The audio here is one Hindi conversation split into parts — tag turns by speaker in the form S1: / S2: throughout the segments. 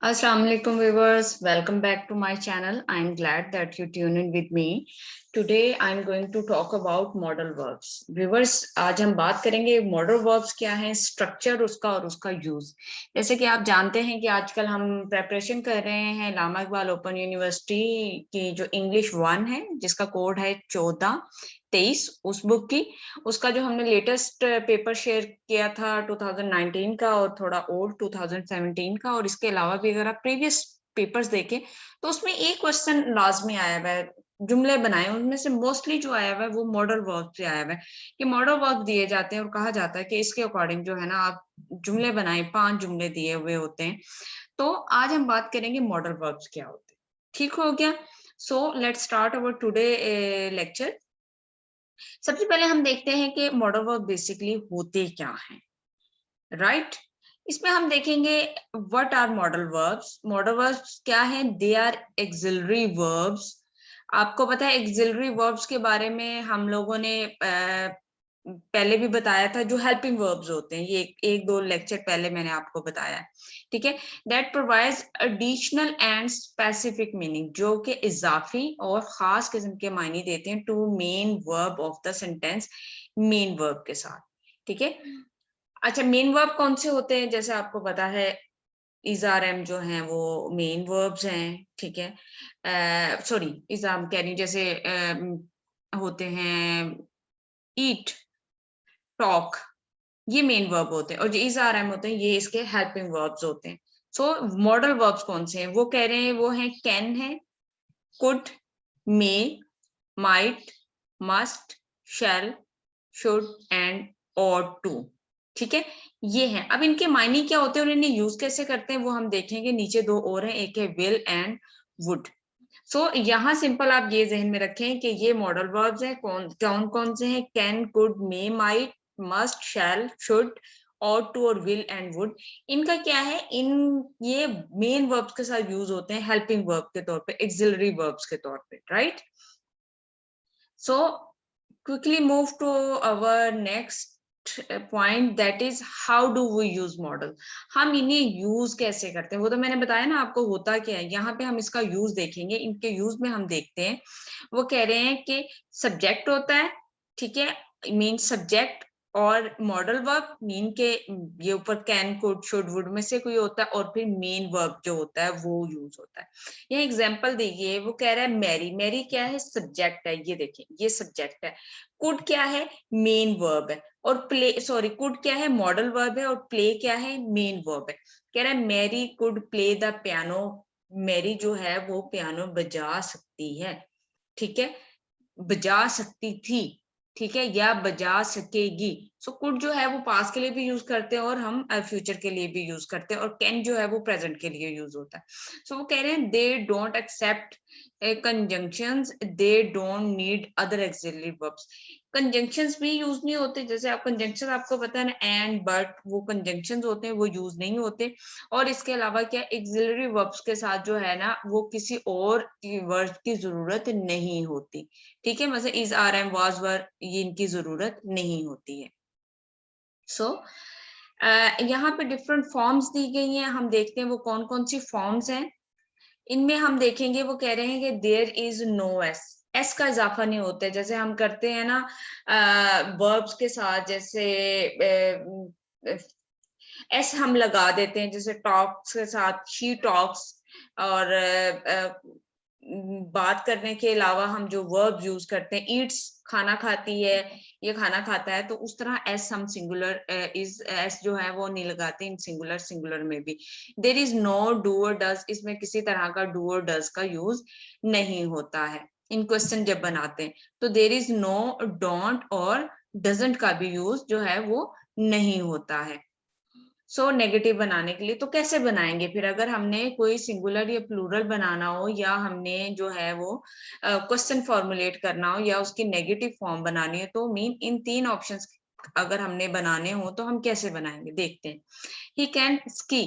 S1: Assalamu alaikum viewers, welcome back to my channel. I'm glad that you tune in with me. Today I'm going to talk about modal verbs. Viewers, आज हम बात करेंगे modal verbs क्या है, स्ट्रक्चर उसका और उसका यूज। जैसे कि आप जानते हैं कि आजकल हम प्रेपरेशन कर रहे हैं लामा इकबाल ओपन यूनिवर्सिटी की जो इंग्लिश 1 है, जिसका कोड है 1423 उस बुक की। उसका जो हमने लेटेस्ट पेपर शेयर किया था 2019 का और थोड़ा ओल्ड 2017 का, और इसके अलावा भी अगर आप प्रीवियस पेपर्स देखें तो उसमें एक क्वेश्चन लाजमी आया हुआ है, जुमले बनाए उनमें से मोस्टली जो आया हुआ है वो मॉडल वर्ब से आया हुआ है कि मॉडल वर्ब दिए जाते हैं और कहा जाता है कि इसके अकॉर्डिंग जो है ना आप जुमले बनाए, 5 जुमले दिए हुए होते हैं। तो आज हम बात करेंगे मॉडल वर्ब्स क्या होते हैं। ठीक हो गया। So let's start our today lecture. सबसे पहले हम देखते हैं कि मॉडल वर्ब बेसिकली होते क्या हैं, राइट। इसमें हम देखेंगे what are modal verbs. Modal verbs क्या हैं? They are auxiliary verbs. आपको पता है एक्सिलरी वर्ब्स के बारे में हम लोगों ने पहले भी बताया था, जो हेल्पिंग वर्ब्स होते हैं, ये एक दो लेक्चर पहले मैंने आपको बताया है, ठीक है। That provides additional and specific meaning, जो कि इजाफी और खास किस्म के मायने देते हैं to main verb of the sentence, main verb के साथ, ठीक है। अच्छा, मेन वर्ब कौन से होते हैं? जैसे आपको पता है इज आर एम जो हैं वो मेन वर्ब्स हैं, ठीक है। सॉरी, इज आर कह रही हूँ, जैसे होते हैं ईट, टॉक, ये मेन वर्ब होते हैं, और जो इज आर एम होते हैं ये इसके हेल्पिंग वर्ब्स होते हैं। सो मॉडल वर्ब्स कौन से हैं? वो कह रहे हैं वो हैं कैन है, could, may, might, must, shall, should and और टू, ठीक है। ये हैं। अब इनके मायने क्या होते हैं और इन्हें यूज कैसे करते हैं वो हम देखेंगे। नीचे दो और हैं, एक है विल एंड वुड। सो यहाँ सिंपल आप ये जहन में रखें कि ये मॉडल वर्ब्स हैं। कौन कौन से हैं? Can, could, may, might, must, shall, should और टू और विल एंड वुड। इनका क्या है, ये मेन वर्ब्स के साथ यूज होते हैं हेल्पिंग वर्ब के तौर पे, एक्सिलरी वर्ब्स के तौर पे, right. So quickly move to our next point, that is how do we use model। हम इन्हें यूज कैसे करते हैं वो तो मैंने बताया ना आपको होता क्या है। यहाँ पे हम इसका यूज देखेंगे। इनके यूज में हम देखते हैं, वो कह रहे हैं कि सब्जेक्ट होता है, ठीक है, मीन सब्जेक्ट, और मॉडल वर्ब मीन के ये ऊपर कैन, कुड, शुड, वुड में से कोई होता है, और फिर मेन वर्ब जो होता है वो यूज होता है। ये एग्जाम्पल देखिए, वो कह रहा है मैरी। मैरी क्या है? सब्जेक्ट है, ये देखिए ये सब्जेक्ट है। कुड क्या है? मेन वर्ब है। और प्ले, सॉरी, कुड क्या है? मॉडल वर्ब है। और प्ले क्या है? मेन वर्ब है। कह रहा है Mary could play the piano. Mary जो है वो पियानो बजा सकती है, ठीक है, बजा सकती थी, ठीक है, या बजा सकेगी। सो कुड जो है वो पास के लिए भी यूज करते हैं और हम फ्यूचर के लिए भी यूज करते हैं, और कैन जो है वो प्रेजेंट के लिए यूज होता है। सो वो कह रहे हैं they don't accept conjunctions, they don't need other auxiliary verbs. Conjunctions भी यूज नहीं होते। जैसे आप कंजंक्शन, आपको पता है ना, एंड, बट, वो कंजंक्शंस होते हैं, वो यूज नहीं होते। और इसके अलावा क्या, एक्सिलरी वर्ब्स के साथ जो है ना वो किसी और वर्ड की जरूरत नहीं होती, ठीक है। मतलब इज, आर, एम, वाज, वर, ये इनकी जरूरत नहीं होती है। सो यहाँ पे डिफरेंट फॉर्म्स दी गई हैं। हम देखते हैं वो कौन कौन सी फॉर्म्स हैं। इनमें हम देखेंगे, वो कह रहे हैं कि there is no S. S का इजाफा नहीं होता है। जैसे हम करते हैं ना वर्ब्स के साथ, जैसे एस हम लगा देते हैं, जैसे टॉक्स के साथ शी टॉक्स, और बात करने के अलावा हम जो वर्ब यूज करते हैं, ईट्स खाना खाती है, ये खाना खाता है, तो उस तरह एस हम सिंगुलर इज, एस जो है वो नहीं लगाते इन सिंगुलर, सिंगुलर में भी। देयर इज नो डू और डज, इसमें किसी तरह का डू और डज का यूज नहीं होता है इन क्वेश्चन जब बनाते हैं। तो देयर इज नो डोंट और डजंट का भी यूज जो है वो नहीं होता है। सो नेगेटिव बनाने के लिए तो कैसे बनाएंगे फिर, अगर हमने कोई सिंगुलर या प्लूरल बनाना हो, या हमने जो है वो क्वेश्चन फॉर्मुलेट करना हो, या उसकी नेगेटिव फॉर्म बनानी है, तो मीन इन 3 ऑप्शंस अगर हमने बनाने हो तो हम कैसे बनाएंगे, देखते हैं। He can ski.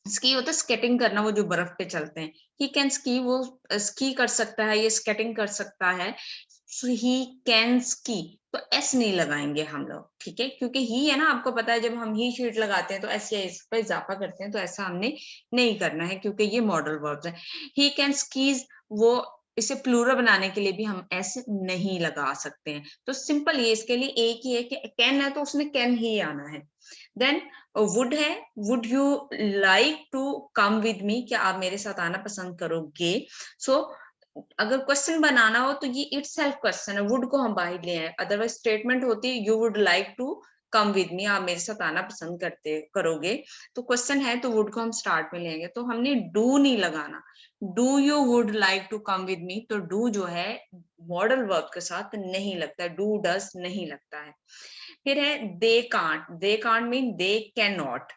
S1: स्की होता है स्केटिंग करना, वो जो बर्फ पे चलते हैं। ही कैन स्की, वो स्की कर सकता है, ये स्केटिंग कर सकता है। He can ski. तो एस नहीं लगाएंगे हम लोग, ठीक है, क्योंकि ही है ना, आपको पता है जब हम ही शीट लगाते हैं तो एस या इस पर इजाफा करते हैं, तो ऐसा हमने नहीं करना है क्योंकि ये मॉडल वर्ब्स है। ही कैन स्कीज, वो इसे प्लूरल बनाने के लिए भी हम एस नहीं लगा सकते हैं। तो सिंपल ये इसके लिए एक ही है कि कैन है तो उसमें कैन ही आना है। देन वुड है, would you like to come with me, क्या आप मेरे साथ आना पसंद करोगे। सो अगर क्वेश्चन बनाना हो तो ये इट सेल्फ क्वेश्चन है, वुड को हम बाहर ले आए, अदरवाइज स्टेटमेंट होती है you would like to come with me, आप मेरे साथ आना पसंद करोगे। तो क्वेश्चन है तो वुड को हम स्टार्ट में लेंगे, तो हमने डू नहीं लगाना। Do you would like to come with me, तो डू जो है मॉडल वर्ब के साथ नहीं लगता, डू डज नहीं लगता है। फिर है they can't mean they can not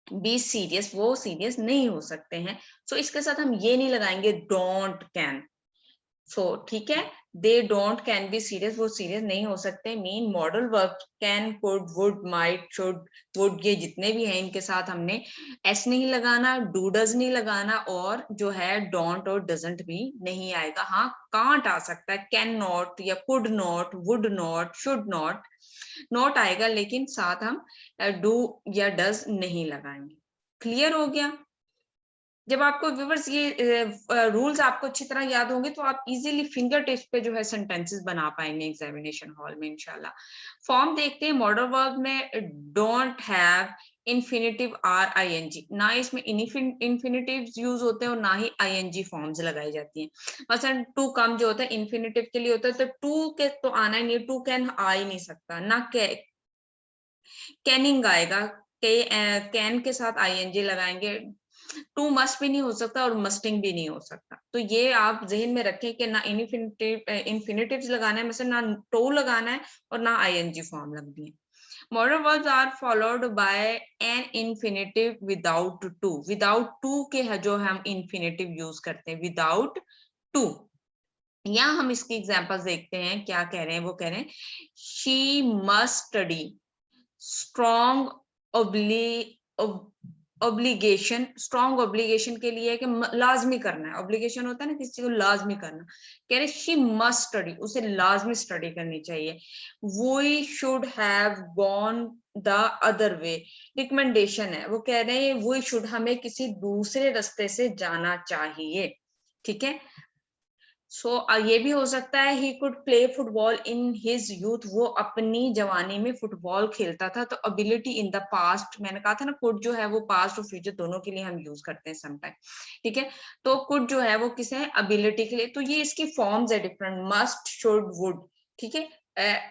S1: be serious, वो सीरियस नहीं हो सकते हैं। सो इसके साथ हम ये नहीं लगाएंगे डोंट कैन। सो ठीक है, they don't can be serious, वो सीरियस नहीं हो सकते। Mean modal verb can, could, would, might, should, would, ये जितने भी हैं इनके साथ हमने एस नहीं लगाना, डू डज नहीं लगाना, और जो है डोंट और डजंट भी नहीं आएगा। हाँ, कांट आ सकता है, कैन नॉट या could not, would not, should not, not आएगा, लेकिन साथ हम डू या डज नहीं लगाएंगे। क्लियर हो गया। जब आपको व्यूअर्स ये रूल्स आपको अच्छी तरह याद होंगे तो आप इजीली फिंगर टिप्स पे जो है सेंटेंसेस बना पाएंगे एग्जामिनेशन हॉल में इंशाल्लाह। फॉर्म देखते हैं। मॉडल वर्ब में don't have, infinitive, or, ING, ना इसमें इन्फिनिटिव्स यूज होते हैं और ना ही आईएनजी फॉर्म्स लगाई जाती हैं। मसलन टू कम जो होता है इन्फिनिटिव के लिए होता है, तो टू के तो आना ही नहीं, टू कैन आ ही नहीं सकता, ना कैनिंग आएगा, कैन के साथ आईएनजी लगाएंगे। टू मस्ट भी नहीं हो सकता और मस्टिंग भी नहीं हो सकता। तो ये आप जहन में रखें कि ना इन्फिनिटिव्स लगाना है, मतलब ना टू लगाना है और ना आईएनजी फॉर्म लगनी है। Modal verbs are followed by an infinitive without to. Without to के है जो हम इन्फिनिटिव यूज करते हैं, विदाउट टू। यहाँ हम इसकी एग्जांपल्स देखते हैं, क्या कह रहे हैं। वो कह रहे हैं she must study, strong obligation, strong obligation के लिए है कि लाजमी करना है, ऑब्लिगेशन होता है ना किसी को लाजमी करना। कह रहे शी मस्ट स्टडी, उसे लाजमी स्टडी करनी चाहिए। We should have gone the other way, recommendation है, वो कह रहे हैं वी शुड, हमें किसी दूसरे रास्ते से जाना चाहिए, ठीक है। सो ये भी हो सकता है he could play football in his youth, वो अपनी जवानी में फुटबॉल खेलता था। तो अबिलिटी इन द पास्ट, मैंने कहा था ना कुड जो है वो पास्ट और फ्यूचर दोनों के लिए हम यूज करते हैं समटाइम, ठीक है। तो कुड जो है वो किसे है, अबिलिटी के लिए। तो ये इसकी फॉर्म्स है डिफरेंट, मस्ट, शुड, वुड, ठीक है।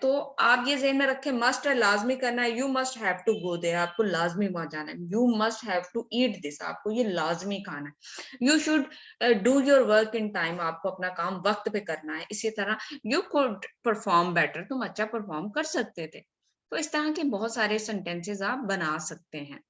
S1: तो आप ये ज़हन में रखें, मस्ट है लाजमी करना है, you must have to go there, आपको लाजमी वहां जाना है। You must have to eat this, आपको ये लाजमी खाना है। You should do your work in time, आपको अपना काम वक्त पे करना है। इसी तरह यू कुड परफॉर्म बेटर, तुम अच्छा परफॉर्म कर सकते थे। तो इस तरह के बहुत सारे सेंटेंसेस आप बना सकते हैं।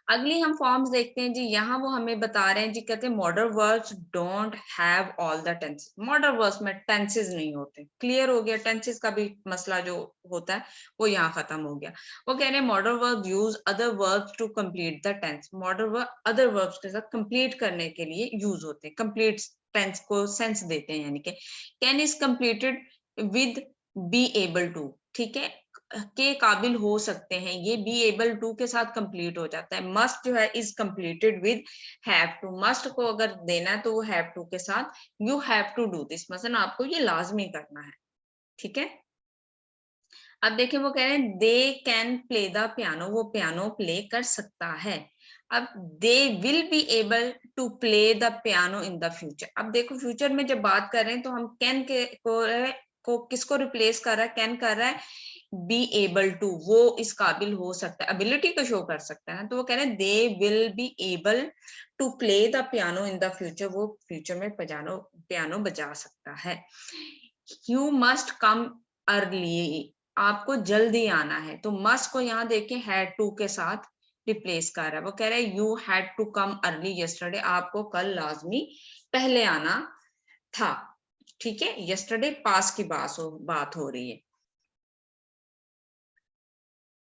S1: अगली हम फॉर्म्स देखते हैं जी। यहाँ वो हमें बता रहे हैं जी, कहते हैं modal verbs don't have all the tenses. Modal verbs में टेंसेस नहीं होते। क्लियर हो गया, टेंसेस का भी मसला जो होता है वो यहाँ खत्म हो गया। वो कह रहे हैं modal verb use other verbs to complete the tense. Modal verb other verbs के साथ कंप्लीट करने के लिए यूज होते हैं, कंप्लीट टेंस को सेंस देते हैं। यानी कि can is completed with be able to, ठीक है, के काबिल हो सकते हैं, ये बी एबल टू के साथ कंप्लीट हो जाता है। मस्ट जो है is completed with have to, must को अगर देना है तो वो हैव टू के साथ you have to do this, मतलब आपको ये लाजमी करना है, ठीक है। अब देखिए वो कह रहे हैं they can play the piano, वो पियानो प्ले कर सकता है। अब they will be able to play the piano in the future. अब देखो फ्यूचर में जब बात कर रहे हैं तो हम कैन के को किसको रिप्लेस कर रहा है, कैन कर रहा है बी एबल टू, वो इस काबिल हो सकता है, एबिलिटी को शो कर सकता है। तो वो कह रहे हैं they will be able to play the piano in the future, वो फ्यूचर में पियानो बजा सकता है। यू मस्ट कम अर्ली, आपको जल्दी आना है। तो मस्ट को यहाँ देखें हैड टू के साथ रिप्लेस कर रहा है। वो कह रहा है you had to come early yesterday, आपको कल लाजमी पहले आना था, ठीक है। यस्टरडे पास की बात हो रही है।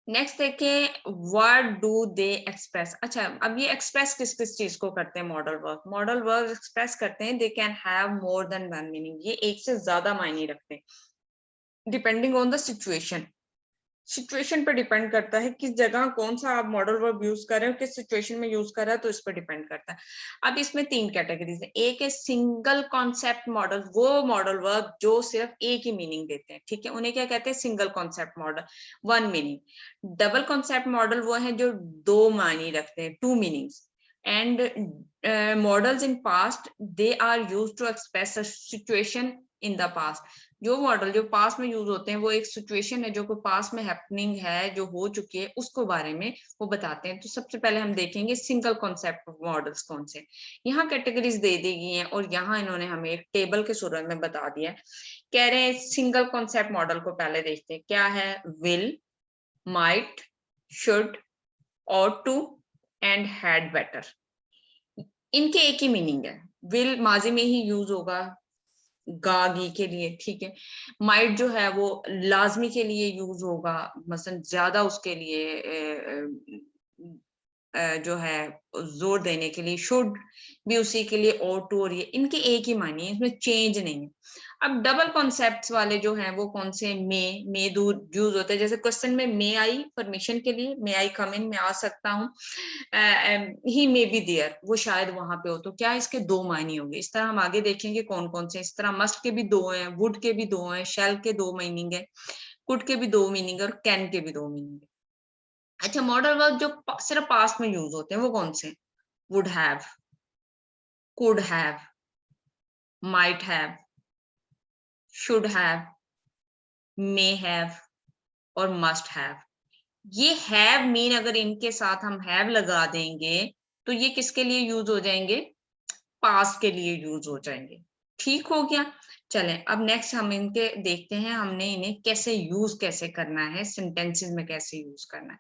S1: नेक्स्ट देखें व्हाट डू दे एक्सप्रेस। अच्छा, अब ये एक्सप्रेस किस किस चीज को करते हैं modal verb. Modal verb express करते हैं they can have more than one meaning, ये एक से ज्यादा मायने रखते हैं। Depending on the situation, situation पे डिपेंड करता है किस जगह कौन सा आप मॉडल वर्ब यूज कर रहे हो, किस सिचुएशन में यूज कर रहे हो, तो इस पर डिपेंड करता है। अब इसमें 3 कैटेगरीज है। एक है सिंगल कॉन्सेप्ट मॉडल, वो मॉडल वर्ब जो सिर्फ एक ही मीनिंग देते हैं, ठीक है, उन्हें क्या कहते हैं, single concept modal, one meaning. Double concept modal वो है जो 2 मानी रखते हैं, 2 meanings. And modals in past they are used to express a situation in the past. जो मॉडल जो पास्ट में यूज होते हैं वो एक सिचुएशन है जो कोई पास्ट में हैपनिंग है, जो हो चुकी है, उसको बारे में वो बताते हैं। तो सबसे पहले हम देखेंगे सिंगल कॉन्सेप्ट मॉडल्स कौन से। यहाँ कैटेगरीज दे दी गई हैं और यहाँ इन्होंने हमें एक टेबल के सूरत में बता दिया है। कह रहे हैं सिंगल कॉन्सेप्ट मॉडल को पहले देखते हैं, क्या है, will, might, should, ought to and had better. इनके एक ही मीनिंग है। विल माजी में ही यूज होगा गागी के लिए, ठीक है। माइट जो है वो लाजमी के लिए यूज होगा, मसलन ज्यादा उसके लिए जो है जोर देने के लिए। शुड भी उसी के लिए, और टू, और ये इनके एक ही मानी है, इसमें चेंज नहीं है। अब डबल कॉन्सेप्ट्स वाले जो हैं वो कौन से, मे दूर यूज होते हैं। जैसे क्वेश्चन में मे आई परमिशन के लिए, मे आई कम इन, मैं आ सकता हूँ। ही मे बी देयर, वो शायद वहां पे हो, तो क्या इसके 2 मायने होंगे। इस तरह हम आगे देखेंगे कौन कौन से। इस तरह मस्ट के भी 2 हैं, वुड के भी 2 हैं, शेल के 2 मीनिंग है, कुड के भी 2 मीनिंग है और कैन के भी 2 मीनिंग है। अच्छा, मॉडल वर्ब जो सिर्फ पास्ट में यूज होते हैं वो कौन से, would have, could have, might have, should have, may have और मस्ट हैव। ये हैव मीन अगर इनके साथ हम हैव लगा देंगे तो ये किसके लिए यूज हो जाएंगे, पास्ट के लिए यूज हो जाएंगे। ठीक हो गया। चलें अब नेक्स्ट हम इनके देखते हैं, हमने इन्हें कैसे यूज कैसे करना है, सेंटेंसेस में कैसे यूज करना है।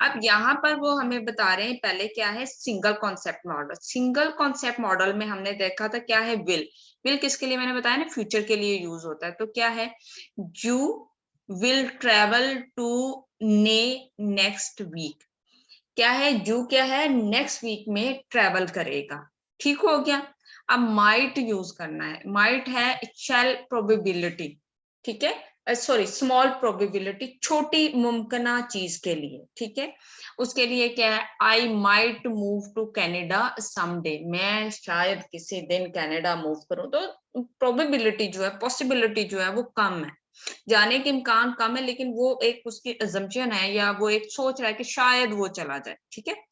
S1: अब यहाँ पर वो हमें बता रहे हैं, पहले क्या है, single concept model. Single concept model में हमने देखा था क्या है, विल। विल किसके लिए, मैंने बताया ना, फ्यूचर के लिए यूज होता है। तो क्या है, यू विल ट्रेवल टू ने नेक्स्ट वीक। क्या है, यू क्या है, नेक्स्ट वीक में ट्रेवल करेगा। ठीक हो गया। अब माइट यूज करना है। माइट है शैल प्रोबेबिलिटी, ठीक है, सॉरी स्मॉल प्रोबेबिलिटी, छोटी मुमकिना चीज के लिए, ठीक है। उसके लिए क्या है, I might move to Canada someday, मैं शायद किसी दिन कनाडा मूव करूं। तो प्रोबेबिलिटी जो है, पॉसिबिलिटी जो है वो कम है, जाने के इम्कान कम है, लेकिन वो एक उसकी अजम्पशन है या वो एक सोच रहा है कि शायद वो चला जाए, ठीक है।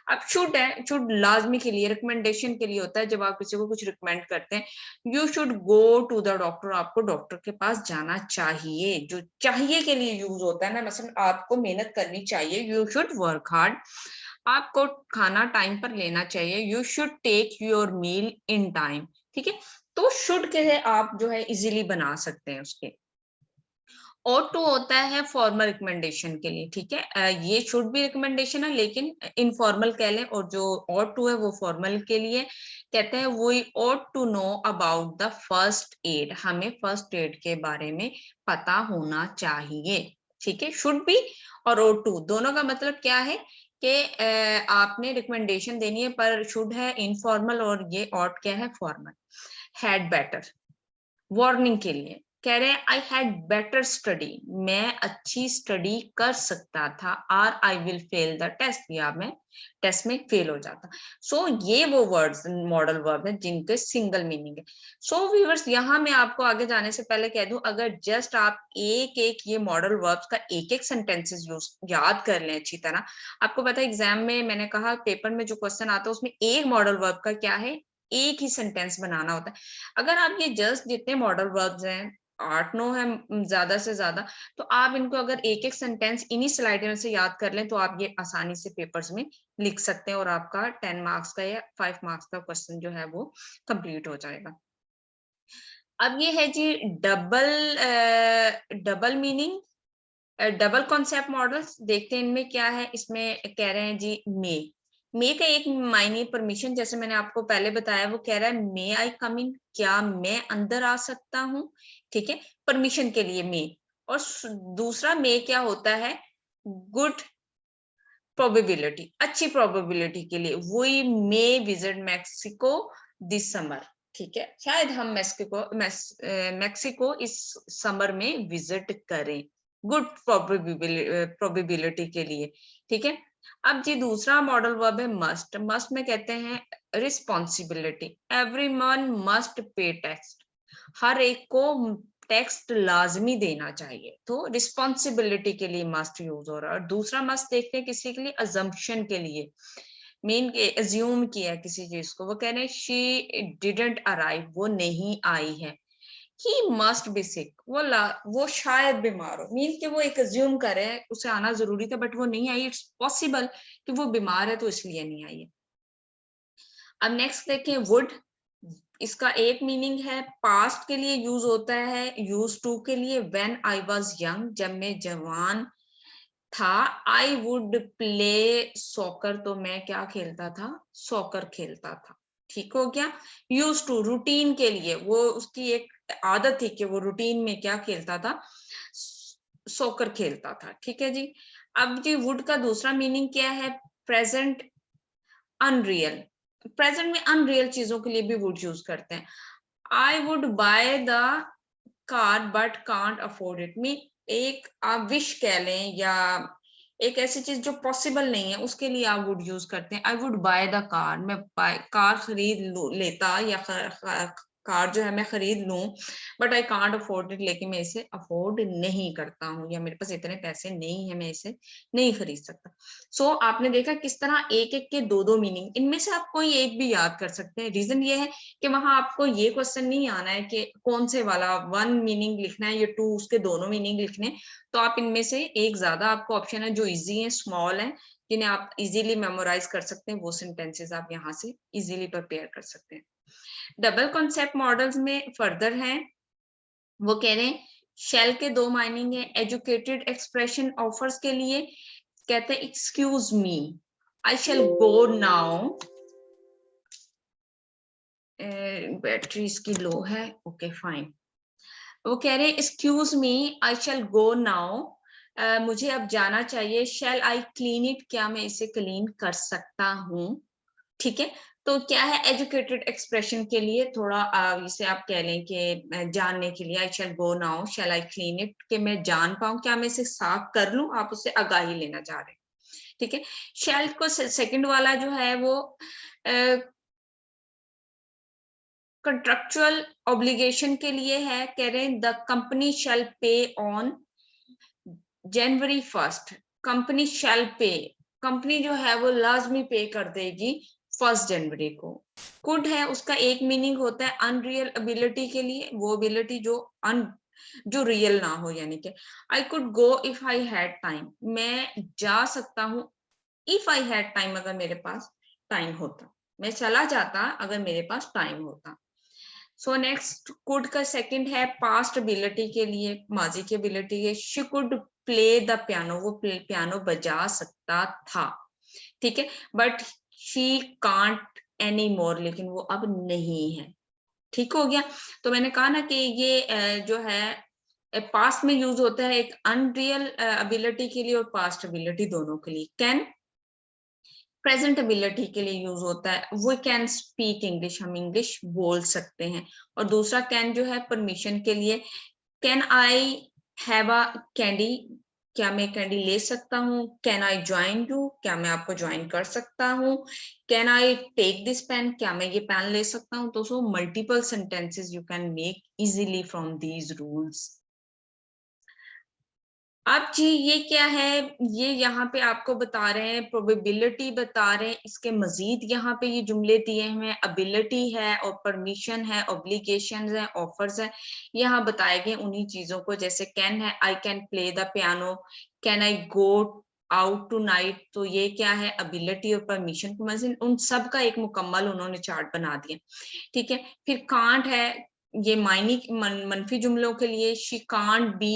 S1: अब शुड है, शुड लाजमी के लिए, रिकमेंडेशन के लिए होता है। जब आप किसी को कुछ रिकमेंड करते हैं, you should go to the doctor, आपको डॉक्टर के पास जाना चाहिए। जो चाहिए के लिए यूज होता है ना, मतलब आपको मेहनत करनी चाहिए, यू शुड वर्क हार्ड। आपको खाना टाइम पर लेना चाहिए, you should take your meal in time, ठीक है। तो शुड के आप जो है इजीली बना सकते हैं उसके। और टू होता है फॉर्मल रिकमेंडेशन के लिए, ठीक है। ये शुड भी रिकमेंडेशन है लेकिन इनफॉर्मल कह लें, और जो और टू है वो फॉर्मल के लिए। कहते हैं we ought to know about the first aid, हमें फर्स्ट एड के बारे में पता होना चाहिए, ठीक है। शुड भी और ought टू दोनों का मतलब क्या है कि आपने रिकमेंडेशन देनी है, पर शुड है इनफॉर्मल और ये ought क्या है, फॉर्मल। हैड बेटर, वार्निंग के लिए कह रहे हैं, आई हैड बेटर स्टडी, मैं अच्छी स्टडी कर सकता था, और I will fail the test, या मैं टेस्ट में फेल हो जाता। सो ये वो वर्ड्स मॉडल वर्ब है जिनके सिंगल मीनिंग है। सो व्यूअर्स, यहाँ मैं आपको आगे जाने से पहले कह दूं, अगर जस्ट आप एक एक ये मॉडल वर्ब्स का एक एक सेंटेंसेस याद कर लें अच्छी तरह। आपको पता है एग्जाम में मैंने कहा पेपर में जो क्वेश्चन आता है उसमें एक मॉडल वर्ब का क्या है, एक ही सेंटेंस बनाना होता है। अगर आप ये जस्ट जितने मॉडल वर्ब्स हैं 8-9 है ज्यादा से ज्यादा, तो आप इनको अगर एक एक सेंटेंस इन्हीं स्लाइड में से याद कर लें तो आप ये आसानी से पेपर्स में लिख सकते हैं और आपका 10 मार्क्स का या 5 मार्क्स का क्वेश्चन जो है वो कंप्लीट हो जाएगा। अब ये है जी double meaning, double concept models. देखते हैं इनमें क्या है। इसमें कह रहे हैं जी मे का एक मायने परमिशन, जैसे मैंने आपको पहले बताया, वो कह रहा है मे आई कम इन, क्या मैं अंदर आ सकता हूँ, ठीक है, परमिशन के लिए मे। और दूसरा मे क्या होता है, गुड प्रोबेबिलिटी, अच्छी प्रोबेबिलिटी के लिए, we may visit Mexico this summer, ठीक है, शायद हम मैक्सिको इस समर में विजिट करें, गुड प्रोबेबिलिटी के लिए। ठीक है, अब जी दूसरा मॉडल वर्ब है मस्ट। मस्ट में कहते हैं responsibility, everyone must pay tax, हर एक को टैक्स लाजमी देना चाहिए, तो रिस्पॉन्सिबिलिटी के लिए मस्ट यूज हो रहा है। और दूसरा मस्ट देखते हैं किसी के लिए, अजम्पशन के लिए, मीन के अज्यूम किया किसी चीज को, वो कह रहे हैं शी डिडंट अराइव, वो नहीं आई है। ही मस्ट बी सिक, वो शायद बीमार हो, मीन कि वो एक अज्यूम करे उसे आना जरूरी था बट वो नहीं आई, इट्स पॉसिबल कि वो बीमार है तो इसलिए नहीं आई है। अब नेक्स्ट देखें वुड, इसका एक मीनिंग है पास्ट के लिए यूज होता है, यूज टू के लिए, व्हेन आई वाज यंग, जब मैं जवान था, आई वुड प्ले सॉकर, तो मैं क्या खेलता था, सॉकर खेलता था। ठीक हो गया। यूज टू रूटीन के लिए, वो उसकी एक आदत थी कि वो रूटीन में क्या खेलता था, सॉकर खेलता था। ठीक है जी। अब जी वुड का दूसरा मीनिंग क्या है, प्रेजेंट अनरियल, प्रेजेंट में अनरियल चीजों के लिए भी वुड यूज करते हैं। I would by the car but can't afford it, mean एक आप विश कह लें या एक ऐसी चीज जो पॉसिबल नहीं है उसके लिए आप वुड यूज करते हैं। I would by the car, मैं कार खरीद लेता या कार जो है मैं खरीद लूं, but I can't afford it, लेकिन मैं इसे अफोर्ड नहीं करता हूँ या मेरे पास इतने पैसे नहीं है, मैं इसे नहीं खरीद सकता। सो आपने देखा किस तरह एक एक के दो दो मीनिंग, इनमें से आप कोई एक भी याद कर सकते हैं। रीजन ये है कि वहां आपको ये क्वेश्चन नहीं आना है कि कौन से वाला वन मीनिंग लिखना है या टू उसके दोनों मीनिंग लिखने, तो आप इनमें से एक ज्यादा आपको ऑप्शन है जो इजी है, स्मॉल है, जिन्हें आप इजीली मेमोराइज कर सकते हैं, वो सेंटेंसेस आप यहाँ से इजीली प्रिपेयर कर सकते हैं। डबल कॉन्सेप्ट मॉडल्स में फर्दर हैं, वो कह रहे हैं शेल के दो माइनिंग है, एजुकेटेड एक्सप्रेशन ऑफर्स के लिए कहते हैं एक्सक्यूज मी, आई शैल गो नाउ, बैटरी इसकी लो है, ओके फाइन। वो कह रहे हैं एक्सक्यूज मी आई शैल गो नाउ, मुझे अब जाना चाहिए, शैल आई क्लीन इट, क्या मैं इसे क्लीन कर सकता हूँ। ठीक है, तो क्या है एजुकेटेड एक्सप्रेशन के लिए थोड़ा इसे आप कह लें कि जानने के लिए, I shall go now shall I clean it, कि मैं जान पाऊं, क्या मैं इसे साफ कर लूं, आप उससे आगाही लेना चाह रहे हैं। ठीक है, शैल को सेकंड वाला जो है वो कंट्रेक्चुअल ऑब्लिगेशन के लिए है, कह रहे हैं द कंपनी शैल पे ऑन जनवरी 1, कंपनी शैल पे, कंपनी जो है वो लाजमी पे कर देगी 1 जनवरी को। कुड है उसका एक मीनिंग होता है अनरियल एबिलिटी के लिए, वो एबिलिटी जो रियल ना हो, यानी कि I could go if I had time, मैं जा सकता हूँ इफ आई हैड टाइम, अगर मेरे पास टाइम होता, मैं चला जाता अगर मेरे पास टाइम होता। सो नेक्स्ट कुड का सेकंड है पास्ट एबिलिटी के लिए, माजी की एबिलिटी है, she could play the piano, वो पियानो बजा सकता था। ठीक है, but she can't any more, लेकिन वो अब नहीं है। ठीक हो गया। तो मैंने कहा ना कि ये जो है पास्ट में यूज होता है एक अनरियल एबिलिटी के लिए और पास्ट एबिलिटी दोनों के लिए। कैन प्रेजेंट एबिलिटी के लिए यूज होता है, वो कैन स्पीक इंग्लिश, हम इंग्लिश बोल सकते हैं। और दूसरा कैन जो है परमिशन के लिए, can I have a candy, क्या मैं कैंडी ले सकता हूँ, कैन आई ज्वाइन यू, क्या मैं आपको ज्वाइन कर सकता हूँ, can I take this pen, क्या मैं ये पेन ले सकता हूँ। तो so multiple sentences you can make easily from these rules. अब जी ये क्या है, ये यहाँ पे आपको बता रहे हैं, प्रोबेबिलिटी बता रहे हैं, इसके मजीद यहाँ पे ये जुमले दिए हुए हैं, एबिलिटी है और परमिशन है, ऑब्लिगेशन है, ऑफर्स है, यहाँ बताए गए उन्हीं चीजों को। जैसे कैन है, I can play the piano, can I go out tonight, तो ये क्या है एबिलिटी और परमिशन को मजीद उन सब का एक मुकम्मल उन्होंने चार्ट बना दिया। ठीक है, फिर कांट है, ये मनफी जुमलों के लिए, she can't be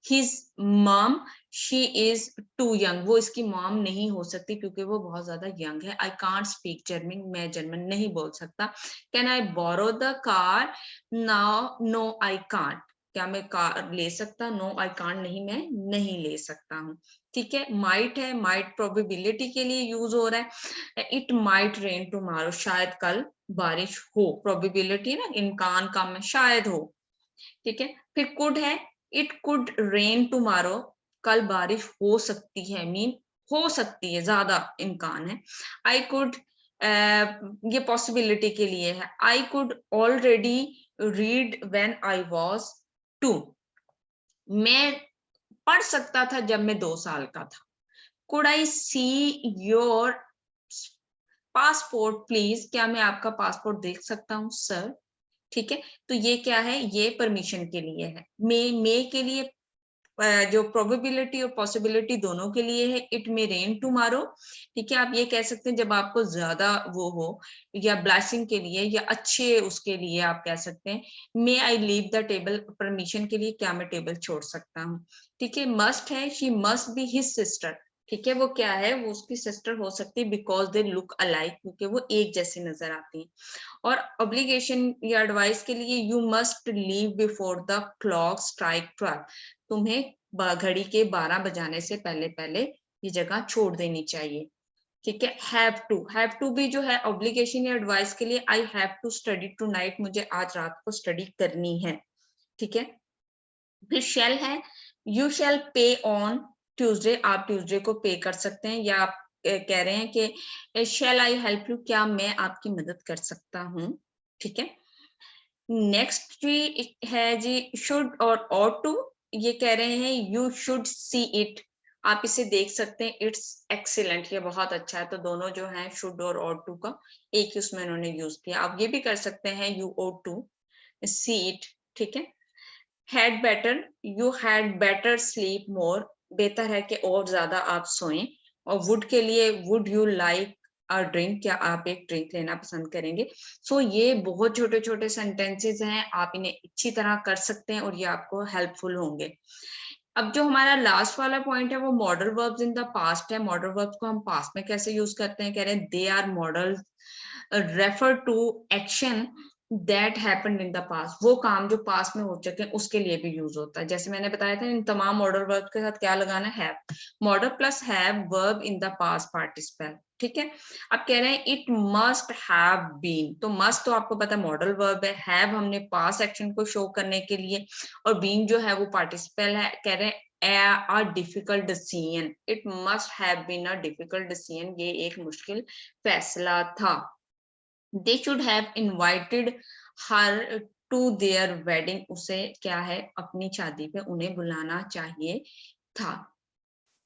S1: his mom, she is too young, वो इसकी मॉम नहीं हो सकती क्योंकि वो बहुत ज्यादा यंग है। आई कांट स्पीक जर्मन, मैं जर्मन नहीं बोल सकता। Can I borrow the car, now no I can't, क्या मैं कार ले सकता? नो आई कांट, नहीं मैं नहीं ले सकता हूँ। ठीक है, माइट है, माइट प्रोबेबिलिटी के लिए यूज हो रहा है। इट माइट रेन टुमारो, शायद कल बारिश हो, प्रोबेबिलिटी ना, इम्कान कम है, शायद हो। ठीक है, फिर कुड है, इट कुड रेन टुमारो, कल बारिश हो सकती है, मीन हो सकती है, ज्यादा इम्कान है। आई कुड, ये पॉसिबिलिटी के लिए है। I could already read when I was 2, मैं पढ़ सकता था जब मैं 2 साल का था। Could I see your passport please, क्या मैं आपका पासपोर्ट देख सकता हूँ सर? ठीक है, तो ये क्या है, ये परमिशन के लिए है। मे के लिए जो प्रोबेबिलिटी और पॉसिबिलिटी दोनों के लिए है। इट मे रेन टुमारो, ठीक है, आप ये कह सकते हैं जब आपको ज्यादा वो हो, या ब्लेसिंग के लिए या अच्छे उसके लिए आप कह सकते हैं। May I leave the table, permission के लिए, क्या मैं टेबल छोड़ सकता हूँ? ठीक है, मस्ट है, she must be his sister, ठीक है, वो क्या है, वो उसकी सिस्टर हो सकती है, बिकॉज दे लुक अलाइक, क्योंकि वो एक जैसी नजर आती है। और ऑब्लिगेशन या एडवाइस के लिए, you must leave before the clock strike 12, तुम्हें घड़ी के 12 बजाने से पहले पहले ये जगह छोड़ देनी चाहिए। ठीक है, हैव टू भी जो है ऑब्लिगेशन या एडवाइस के लिए, I have to study tonight, मुझे आज रात को स्टडी करनी है। ठीक है, फिर शेल है, यू शेल पे ऑन ट्यूसडे, आप ट्यूसडे को पे कर सकते हैं, या आप कह रहे हैं कि शेल आई हेल्प यू, क्या मैं आपकी मदद कर सकता हूँ? ठीक है, नेक्स्ट जी है जी शुड और ought टू, ये कह रहे हैं यू शुड सी इट, आप इसे देख सकते हैं, इट्स एक्सीलेंट, ये बहुत अच्छा है। तो दोनों जो है शुड और ought टू का एक ही उसमें उन्होंने यूज किया। आप ये भी कर सकते हैं you ought to see it. ठीक है, had better, you had better sleep more, बेहतर है कि और ज्यादा आप सोएं। और वुड के लिए, would you like a drink, क्या आप एक ड्रिंक लेना पसंद करेंगे? सो ये बहुत छोटे छोटे सेंटेंसेस हैं, आप इन्हें अच्छी तरह कर सकते हैं और ये आपको हेल्पफुल होंगे। अब जो हमारा लास्ट वाला पॉइंट है वो modal verbs in the past है। मॉडल वर्ब्स को हम पास्ट में कैसे यूज करते हैं? कह रहे हैं they are modal refer to action that happened in the past, वो काम जो पास्ट में हो चुके हैं उसके लिए भी यूज होता है। जैसे मैंने बताया था, इन तमाम मॉडल वर्ब के साथ क्या लगाना है? Have, model plus have, verb in the past participle. ठीक है, अब कह रहे हैं इट मस्ट हैव बीन, तो मस्ट तो आपको पता है मॉडल वर्ब है, हैव हमने पास्ट एक्शन को शो करने के लिए, और बीन जो है वो पार्टिसिपल है। कह रहे हैं a difficult decision, it must have been a difficult decision, ये एक मुश्किल फैसला था। They should have invited her to their wedding, उसे क्या है, अपनी शादी पे उन्हें बुलाना चाहिए था।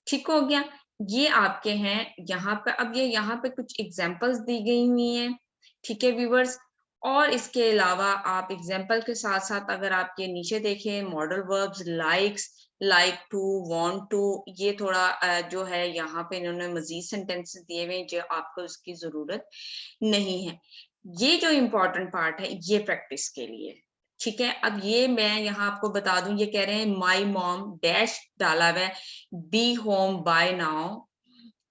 S1: ठीक हो गया, ये आपके हैं यहाँ पे। अब ये यहाँ पे कुछ एग्जांपल्स दी गई हुई हैं, ठीक है व्यूवर्स। और इसके अलावा आप एग्जांपल के साथ साथ अगर आप ये नीचे देखें, modal verbs likes, like to, want to, ये थोड़ा जो है यहाँ पे इन्होंने मजीद सेंटेंसेस दिए हुए हैं जो आपको इसकी जरूरत नहीं है। ये जो इम्पोर्टेंट पार्ट है ये प्रैक्टिस के लिए। ठीक है, अब ये मैं यहाँ आपको बता दूं, ये कह रहे हैं माई मॉम डैश डाला हुआ है, be home by now,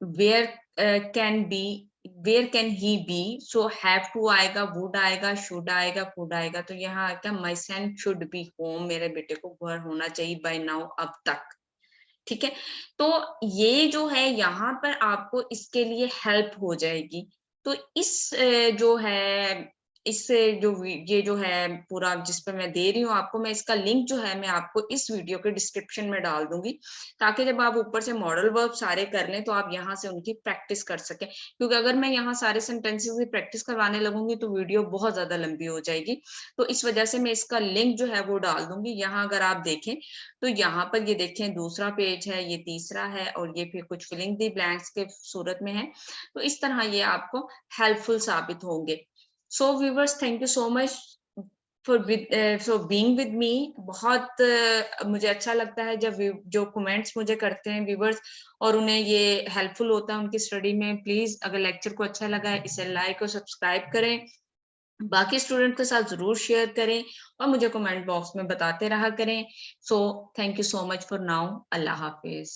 S1: where can be, where can he be, so have to आएगा, वुड आएगा, शुड आएगा, कुड आएगा। तो यहाँ आएगा my son should be home, मेरे बेटे को घर होना चाहिए बाय नाउ, अब तक। ठीक है, तो ये जो है यहाँ पर आपको इसके लिए हेल्प हो जाएगी। तो इस जो है, इससे जो ये जो है पूरा जिस पर मैं दे रही हूँ आपको, मैं इसका लिंक जो है मैं आपको इस वीडियो के डिस्क्रिप्शन में डाल दूंगी, ताकि जब आप ऊपर से मॉडल वर्ब सारे कर लें तो आप यहाँ से उनकी प्रैक्टिस कर सकें। क्योंकि अगर मैं यहाँ सारे सेंटेंसेस की प्रैक्टिस करवाने लगूंगी तो वीडियो बहुत ज्यादा लंबी हो जाएगी। तो इस वजह से मैं इसका लिंक जो है वो डाल दूंगी। यहाँ अगर आप देखें तो यहाँ पर ये देखें, दूसरा पेज है, ये तीसरा है, और ये फिर कुछ फिलिंग दी ब्लैंक्स के सूरत में है। तो इस तरह ये आपको हेल्पफुल साबित होंगे। सो viewers, thank you so much for being with me. बहुत मुझे अच्छा लगता है जब जो कमेंट्स मुझे करते हैं व्यूवर्स और उन्हें ये हेल्पफुल होता है उनकी स्टडी में। प्लीज अगर लेक्चर को अच्छा लगा है इसे लाइक और सब्सक्राइब करें, बाकी स्टूडेंट के साथ जरूर शेयर करें और मुझे कमेंट बॉक्स में बताते रहा करें। So thank you so much for now, Allah Hafiz.